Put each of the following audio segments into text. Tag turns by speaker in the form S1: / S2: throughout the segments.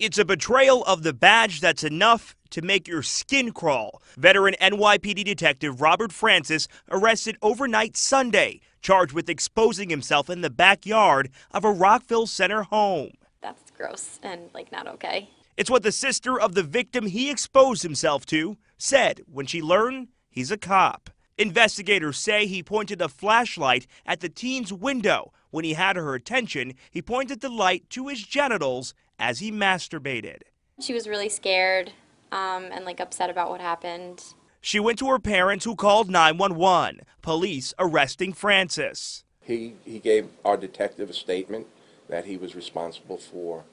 S1: It's a betrayal of the badge that's enough to make your skin crawl. Veteran NYPD detective Robert Francis arrested overnight Sunday, charged with exposing himself in the backyard of a Rockville Center home.
S2: That's gross and not okay.
S1: It's what the sister of the victim he exposed himself to said when she learned he's a cop. Investigators say he pointed a flashlight at the teen's window. When he had her attention, he pointed the light to his genitals as he masturbated.
S2: She was really scared and upset about what happened.
S1: She went to her parents, who called 911. Police arresting Francis.
S3: He gave our detective a statement that he was responsible for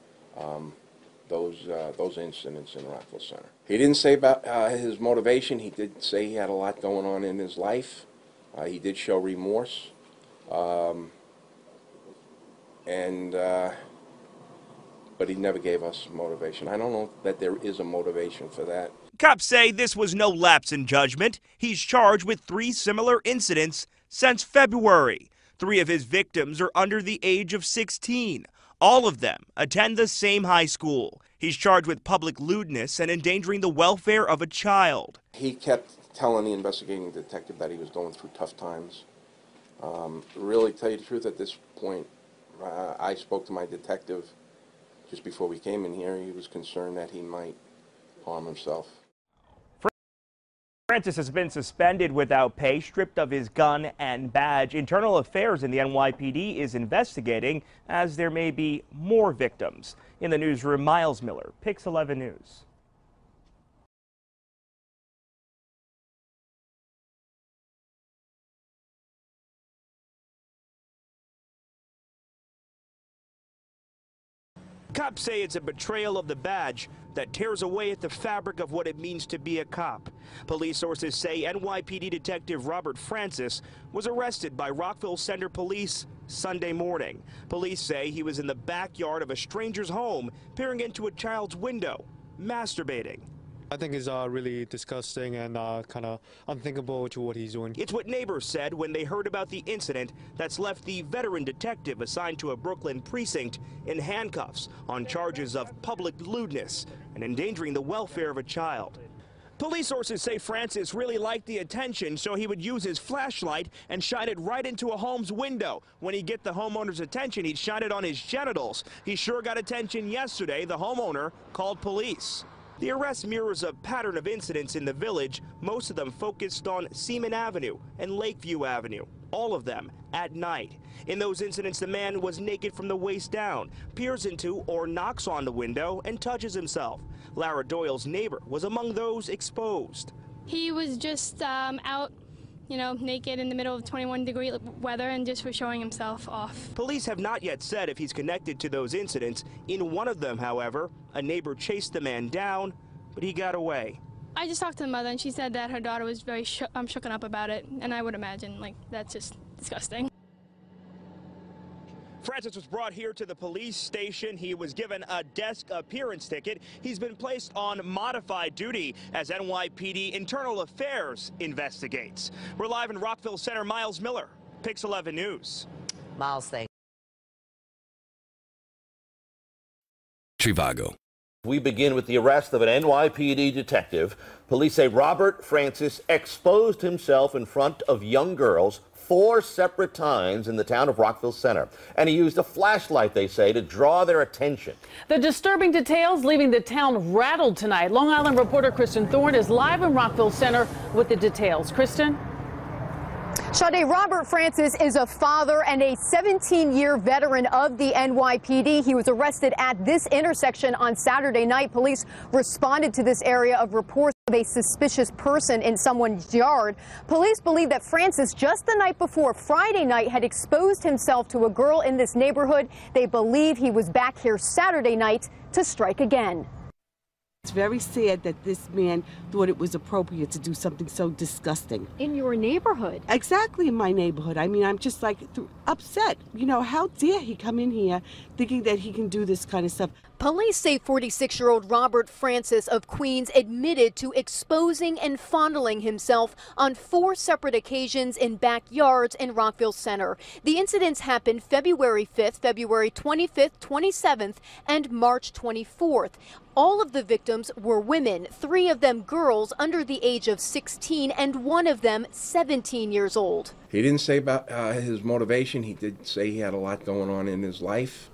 S3: those incidents in Rockville Center. He didn't say about his motivation. He did say he had a lot going on in his life. He did show remorse. But he never gave us motivation. I don't know that there is a motivation for that.
S1: Cops say this was no lapse in judgment. He's charged with 3 similar incidents since February. 3 of his victims are under the age of 16. All of them attend the same high school. He's charged with public lewdness and endangering the welfare of a child.
S3: He kept telling the investigating detective that he was going through tough times. Really, tell you the truth, at this point, I spoke to my detective just before we came in here. He was concerned that he might harm himself.
S1: Francis has been suspended without pay, stripped of his gun and badge. Internal Affairs in the NYPD is investigating, as there may be more victims. In the newsroom, Miles Miller, Pix 11 News. Cops say it's a betrayal of the badge that tears away at the fabric of what it means to be a cop. Police sources say NYPD detective Robert Francis was arrested by Rockville Center police Sunday morning. Police say he was in the backyard of a stranger's home, peering into a child's window, masturbating.
S4: I think it's really disgusting and kind of unthinkable to what he's doing.
S1: It's what neighbors said when they heard about the incident that's left the veteran detective assigned to a Brooklyn precinct in handcuffs on charges of public lewdness and endangering the welfare of a child. Police sources say Francis really liked the attention, so he would use his flashlight and shine it right into a home's window. When he'd get the homeowner's attention, he'd shine it on his genitals. He sure got attention yesterday. The homeowner called police. The arrest mirrors a pattern of incidents in the village, most of them focused on Seaman Avenue and Lakeview Avenue, all of them at night. In those incidents, the man was naked from the waist down, peers into or knocks on the window and touches himself. Lara Doyle's neighbor was among those exposed.
S5: He was just out, naked in the middle of 21-degree weather and just was showing himself off.
S1: Police have not yet said if he's connected to those incidents. In one of them, however, a neighbor chased the man down, but he got away.
S5: I just talked to the mother, and she said that her daughter was very shooken up about it, and I would imagine, that's just disgusting.
S1: Francis was brought here to the police station. He was given a desk appearance ticket. He's been placed on modified duty as NYPD Internal Affairs investigates. We're live in Rockville Center. Miles Miller, Pix 11 News.
S6: Miles, thanks.
S7: Trivago. We begin with the arrest of an NYPD detective. Police say Robert Francis exposed himself in front of young girls 4 separate times in the town of Rockville Center. And he used a flashlight, they say, to draw their attention.
S8: The disturbing details leaving the town rattled tonight. Long Island reporter Kristen Thorne is live in Rockville Center with the details. Kristen?
S9: Sade, Robert Francis is a father and a 17-year veteran of the NYPD. He was arrested at this intersection on Saturday night. Police responded to this area of reports of a suspicious person in someone's yard. Police believe that Francis, just the night before, Friday night, had exposed himself to a girl in this neighborhood. They believe he was back here Saturday night to strike again.
S10: It's very sad that this man thought it was appropriate to do something so disgusting.
S9: In your neighborhood?
S10: Exactly, in my neighborhood. I mean, I'm just upset. How dare he come in here thinking that he can do this kind of stuff?
S9: Police say 46-year-old Robert Francis of Queens admitted to exposing and fondling himself on 4 separate occasions in backyards in Rockville Center. The incidents happened February 5th, February 25th, 27th, and March 24th. All of the victims were women, 3 of them girls under the age of 16 and 1 of them 17 years old.
S3: He didn't say about his motivation. He did say he had a lot going on in his life.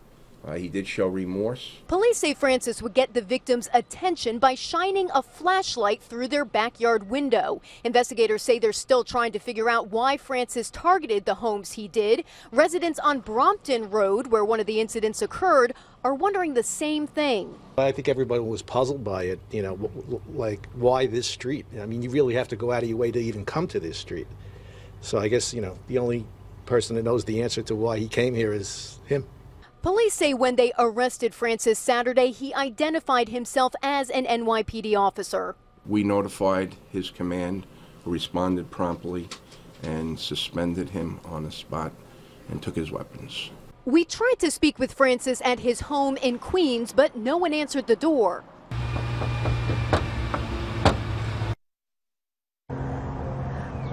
S3: He did show remorse.
S9: Police say Francis would get the victims' attention by shining a flashlight through their backyard window. Investigators say they're still trying to figure out why Francis targeted the homes he did. Residents on Brompton Road, where one of the incidents occurred, are wondering the same thing.
S6: I think everybody was puzzled by it, you know, like, why this street? I mean, you really have to go out of your way to even come to this street. So I guess, you know, the only person that knows the answer to why he came here is him.
S9: Police say when they arrested Francis Saturday, he identified himself as an NYPD officer.
S3: We notified his command, who responded promptly and suspended him on the spot and took his weapons.
S9: We tried to speak with Francis at his home in Queens, but no one answered the door.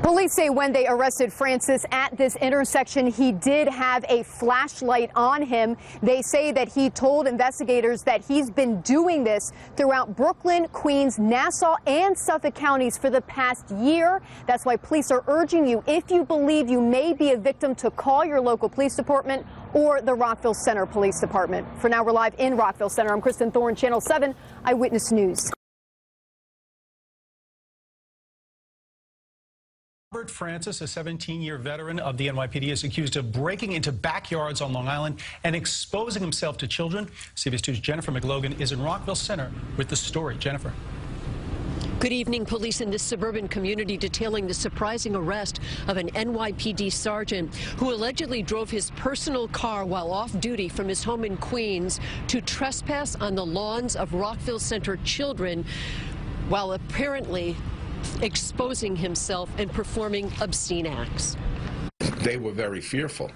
S9: Police say when they arrested Francis at this intersection, he did have a flashlight on him. They say that he told investigators that he's been doing this throughout Brooklyn, Queens, Nassau, and Suffolk counties for the past year. That's why police are urging you, if you believe you may be a victim, to call your local police department or the Rockville Center Police Department. For now, we're live in Rockville Center. I'm Kristen Thorne, Channel 7 Eyewitness News.
S11: Robert Francis, a 17-year veteran of the NYPD, is accused of breaking into backyards on Long Island and exposing himself to children. CBS 2's Jennifer McLogan is in Rockville Center with the story. Jennifer.
S12: Good evening. Police in this suburban community detailing the surprising arrest of an NYPD sergeant who allegedly drove his personal car while off duty from his home in Queens to trespass on the lawns of Rockville Center children while apparently exposing himself and performing obscene acts.
S3: They were very fearful.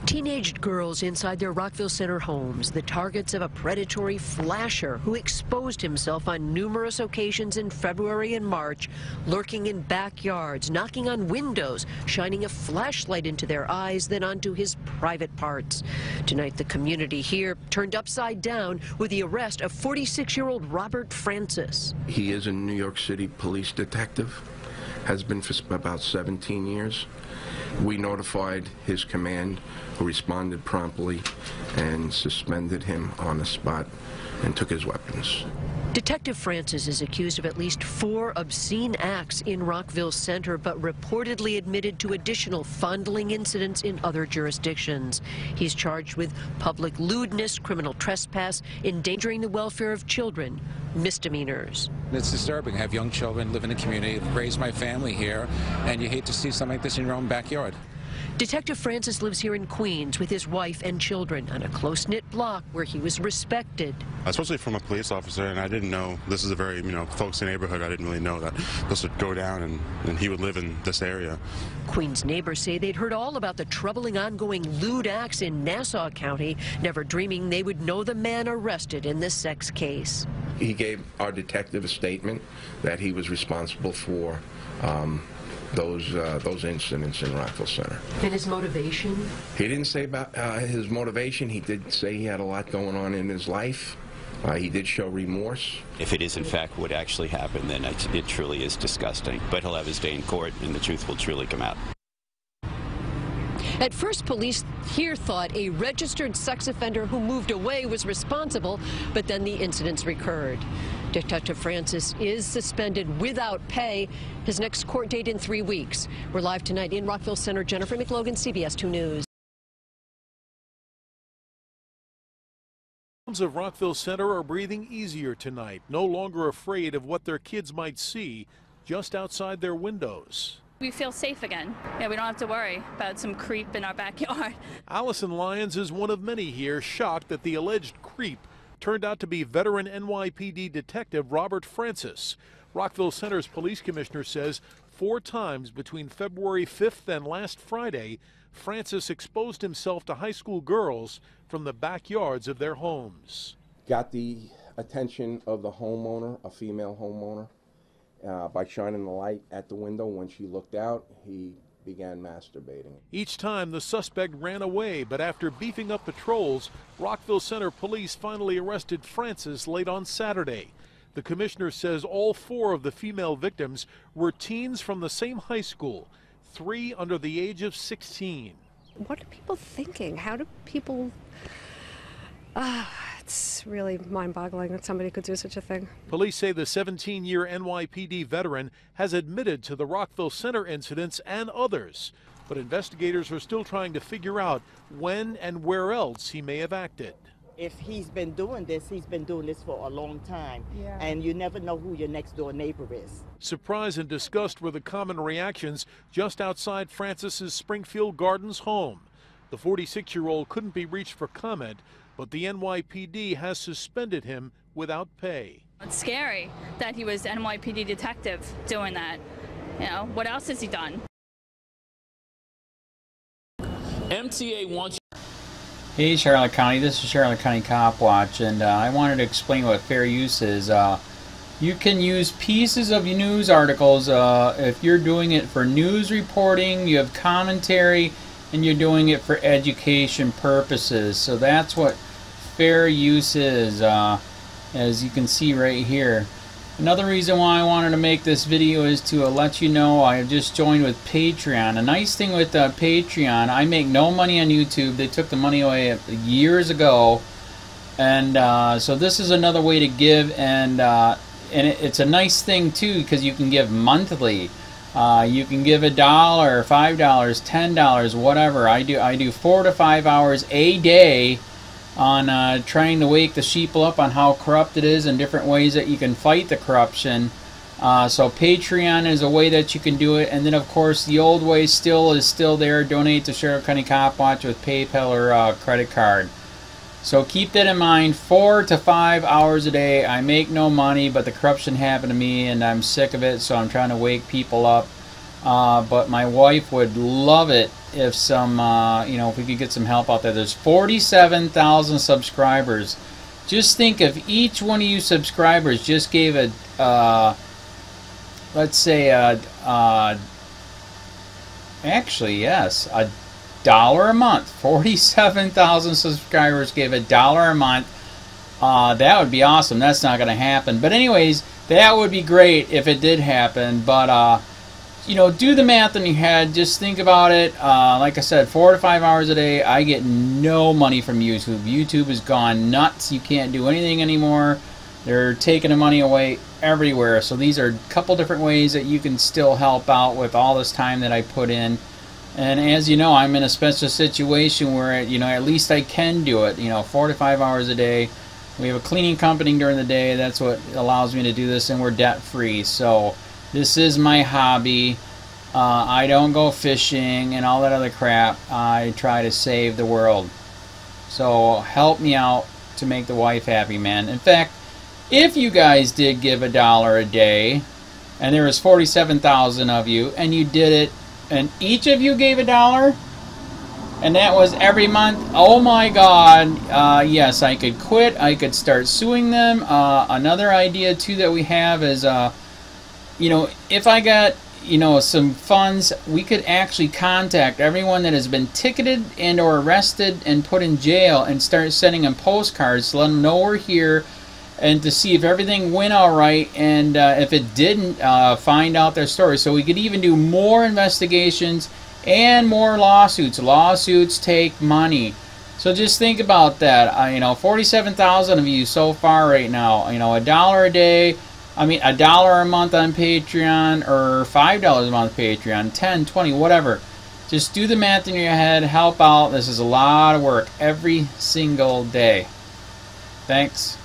S12: Teenage girls inside their Rockville Center homes, the targets of a predatory flasher who exposed himself on numerous occasions in February and March, lurking in backyards, knocking on windows, shining a flashlight into their eyes, then onto his private parts. Tonight, the community here turned upside down with the arrest of 46-year-old Robert Francis.
S3: He is a New York City police detective, has been for about 17 years. We notified his command, who responded promptly and suspended him on the spot and took his weapons.
S12: Detective Francis is accused of at least 4 obscene acts in Rockville Center, but reportedly admitted to additional fondling incidents in other jurisdictions. He's charged with public lewdness, criminal trespass, endangering the welfare of children, misdemeanors.
S13: It's disturbing. I have young children, live in the community, raise my family here, and you hate to see something like this in your own backyard.
S12: Detective Francis lives here in Queens with his wife and children on a close-knit block where he was respected.
S14: Especially from a police officer, and I didn't know, this is a very, folksy neighborhood. I didn't really know that this would go down and he would live in this area.
S12: Queens neighbors say they'd heard all about the troubling ongoing lewd acts in Nassau County, never dreaming they would know the man arrested in this sex case.
S3: He gave our detective a statement that he was responsible for those incidents in Rockville Center.
S12: And his motivation?
S3: He didn't say about his motivation. He did say he had a lot going on in his life. He did show remorse.
S15: If it is in fact what actually happened, then it truly is disgusting. But he'll have his day in court and the truth will truly come out.
S12: At first, police here thought a registered sex offender who moved away was responsible, but then the incidents recurred. Detective Francis is suspended without pay. His next court date in 3 weeks. We're live tonight in Rockville Center. Jennifer McLogan, CBS 2 News.
S16: Moms of Rockville Center are breathing easier tonight, no longer afraid of what their kids might see just outside their windows.
S17: We feel safe again. Yeah, we don't have to worry about some creep in our backyard.
S16: Allison Lyons is one of many here shocked that the alleged creep turned out to be veteran NYPD detective Robert Francis. Rockville Center's police commissioner says 4 times between February 5th and last Friday, Francis exposed himself to high school girls from the backyards of their homes.
S3: got the attention of the homeowner, a female homeowner, by shining the light at the window. When she looked out, he began masturbating.
S16: Each time the suspect ran away, but after beefing up patrols, Rockville Center police finally arrested Francis late on Saturday. The commissioner says all 4 of the female victims were teens from the same high school, 3 under the age of 16.
S18: What are people thinking? How do people... it's really mind-boggling that somebody could do such a thing.
S16: Police say the 17-year NYPD veteran has admitted to the Rockville Center incidents and others, but investigators are still trying to figure out when and where else he may have acted.
S19: If he's been doing this, he's been doing this for a long time, and you never know who your next door neighbor is.
S16: Surprise and disgust were the common reactions just outside Francis's Springfield Gardens home. The 46-year-old couldn't be reached for comment, but the NYPD has suspended him without pay.
S17: It's scary that he was an NYPD detective doing that. You know, what else has he done?
S20: MTA wants...
S21: Hey Charlotte County, this is Charlotte County Cop Watch, and I wanted to explain what fair use is. You can use pieces of news articles if you're doing it for news reporting, you have commentary, and you're doing it for education purposes. So that's what fair use is, as you can see right here. Another reason why I wanted to make this video is to let you know I just joined with Patreon. A nice thing with Patreon, I make no money on YouTube. They took the money away years ago, and so this is another way to give, and it's a nice thing too because you can give monthly. You can give $1, $5, $10, whatever. I do 4 to 5 hours a day on trying to wake the sheeple up on how corrupt it is and different ways that you can fight the corruption. So Patreon is a way that you can do it, and then of course the old way is still there. Donate to Charlotte County Cop Watch with PayPal or credit card. So keep that in mind. 4 to 5 hours a day. I make no money, but the corruption happened to me and I'm sick of it, so I'm trying to wake people up. But my wife would love it if some, if we could get some help out there. There's 47,000 subscribers. Just think if each one of you subscribers just gave a, let's say, actually, yes, $1 a month. 47,000 subscribers gave $1 a month. That would be awesome. That's not going to happen. But anyways, that would be great if it did happen. But, do the math in your head. Just think about it. Like I said, 4 to 5 hours a day. I get no money from YouTube. YouTube has gone nuts. You can't do anything anymore. They're taking the money away everywhere. So these are a couple different ways that you can still help out with all this time that I put in. And as you know, I'm in a special situation where, at least I can do it, 4 to 5 hours a day. We have a cleaning company during the day. That's what allows me to do this, and we're debt-free. So this is my hobby. I don't go fishing and all that other crap. I try to save the world. So help me out to make the wife happy, man. In fact, if you guys did give $1 a day, and there was 47,000 of you, and you did it, and each of you gave $1, and that was every month, oh my God, yes, I could quit. I could start suing them. Another idea too that we have is, if I got, some funds, we could actually contact everyone that has been ticketed and or arrested and put in jail and start sending them postcards to let them know we're here, and to see if everything went all right, and if it didn't, find out their story. So we could even do more investigations and more lawsuits. Lawsuits take money. So just think about that. 47,000 of you so far right now. $1 a day. $1 a month on Patreon, or $5 a month Patreon, 10, 20, whatever. Just do the math in your head. Help out. This is a lot of work every single day. Thanks.